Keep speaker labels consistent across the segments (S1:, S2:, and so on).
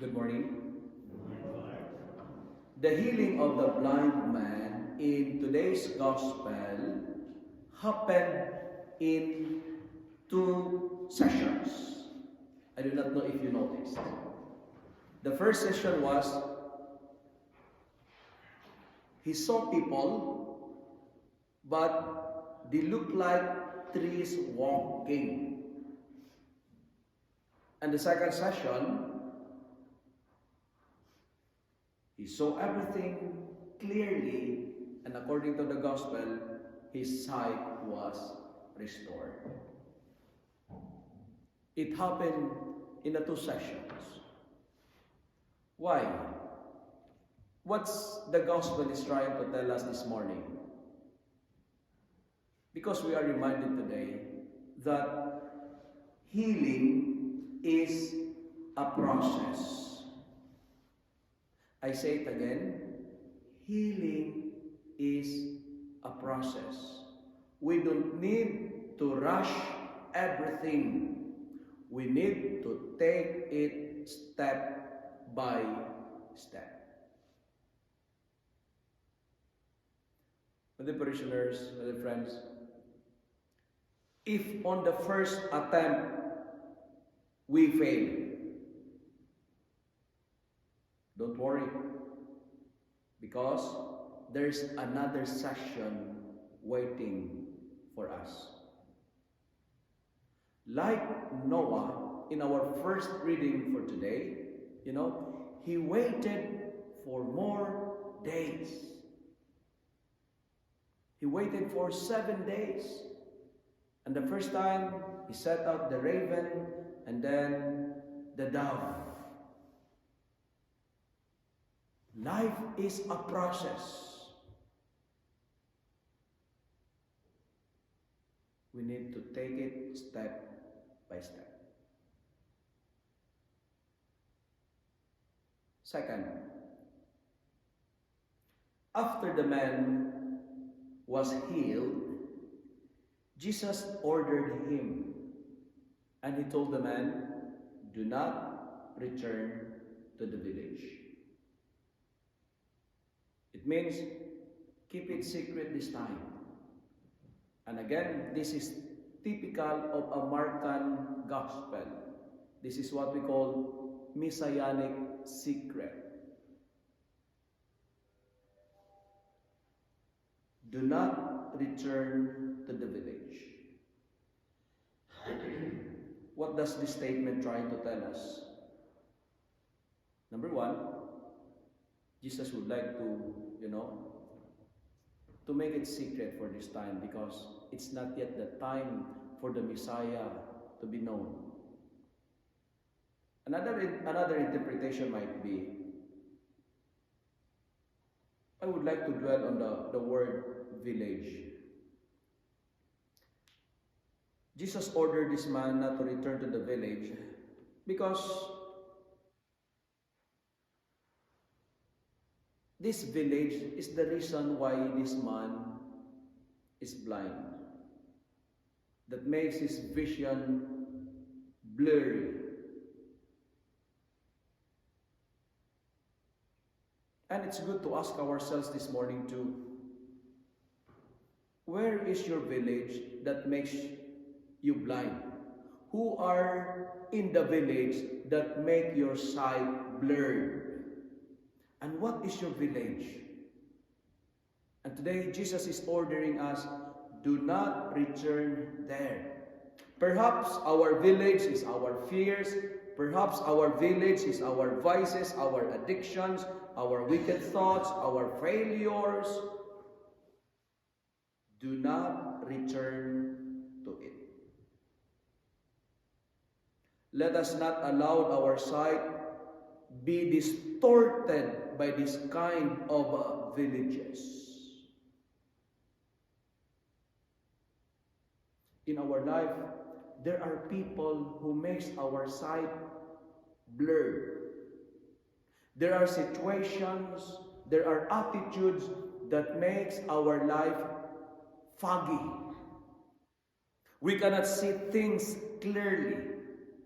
S1: Good morning. The healing of the blind man in today's gospel happened in two sessions. I do not know if you noticed. The first session was he saw people, but they looked like trees walking. And the second session, he saw everything clearly, and according to the gospel, his sight was restored. It happened in the two sessions. Why? What's the gospel is trying to tell us this morning? Because we are reminded today that healing is a process. I say it again, healing is a process. We don't need to rush everything. We need to take it step by step. My dear parishioners, my dear friends, if on the first attempt we fail, don't worry, because there's another session waiting for us. Like Noah, in our first reading for today, he waited for more days. He waited for 7 days. And the first time, he set out the raven and then the dove. Life is a process. We need to take it step by step. Second, after the man was healed, Jesus ordered him, and he told the man, "Do not return to the village." It means keep it secret this time. And again, this is typical of a Markan gospel. This is what we call messianic secret. Do not return to the village. What does this statement try to tell us? Number one, Jesus would like to make it secret for this time, because it's not yet the time for the Messiah to be known. Another interpretation might be, I would like to dwell on the word village. Jesus ordered this man not to return to the village because this village is the reason why this man is blind. That makes his vision blurry. And it's good to ask ourselves this morning too, where is your village that makes you blind? Who are in the village that make your sight blurred? And what is your village? And today, Jesus is ordering us, do not return there. Perhaps our village is our fears. Perhaps our village is our vices, our addictions, our wicked thoughts, our failures. Do not return to it. Let us not allow our sight be distorted by this kind of villages. In our life, there are people who makes our sight blurred. There are situations, there are attitudes that makes our life foggy. We cannot see things clearly.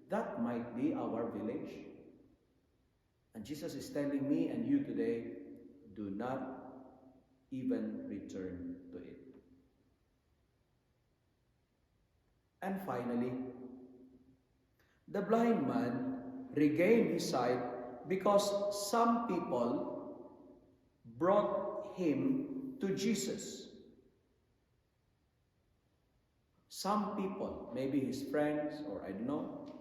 S1: That might be our village. And Jesus is telling me and you today, do not even return to it. And finally, the blind man regained his sight because some people brought him to Jesus. Some people, maybe his friends, or I don't know.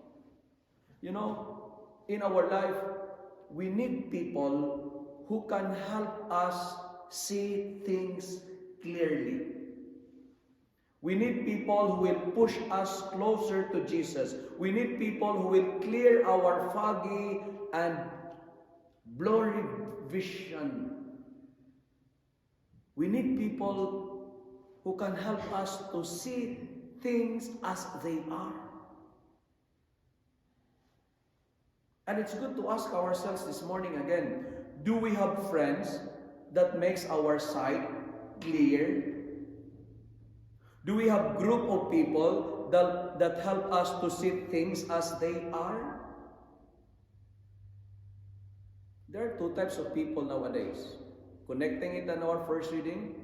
S1: You know, in our life, we need people who can help us see things clearly. We need people who will push us closer to Jesus. We need people who will clear our foggy and blurry vision. We need people who can help us to see things as they are. And it's good to ask ourselves this morning again, do we have friends that makes our sight clear? Do we have group of people that help us to see things as they are? There are two types of people nowadays. Connecting it on our first reading,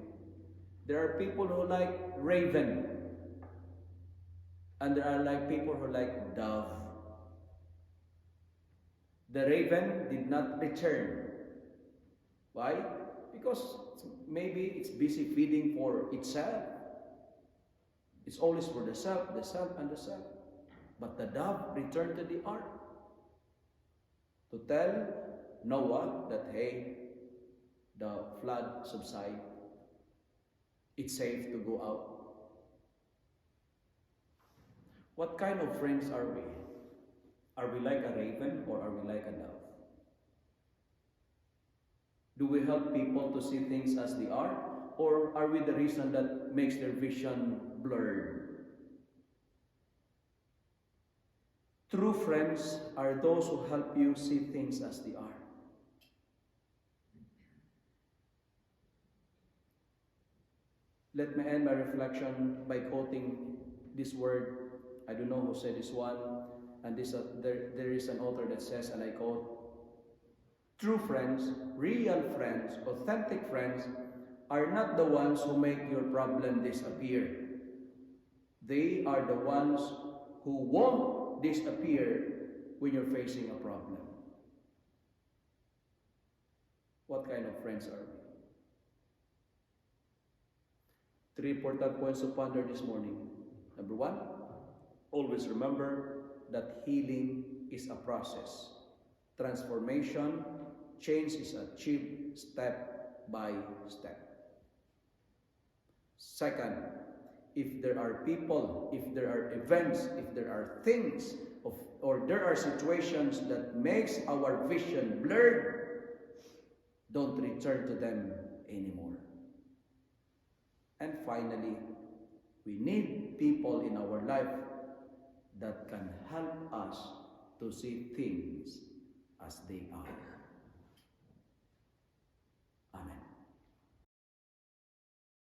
S1: there are people who like raven. And there are like people who like dove. The raven did not return. Why? Because maybe it's busy feeding for itself. It's always for the self, and the self. But the dove returned to the ark to tell Noah that, hey, the flood subside. It's safe to go out. What kind of friends are we? Are we like a raven or are we like a dove? Do we help people to see things as they are? Or are we the reason that makes their vision blurred? True friends are those who help you see things as they are. Let me end my reflection by quoting this word. I don't know who said this one. And there is an author that says, and I quote, true friends, real friends, authentic friends are not the ones who make your problem disappear. They are the ones who won't disappear when you're facing a problem. What kind of friends are we? Three important points to ponder this morning. Number one, always remember that healing is a process. Transformation, change is achieved step by step. Second, if there are people, if there are events, if there are things, or there are situations that makes our vision blurred, don't return to them anymore. And finally, we need people in our life that can help us to see things as they are.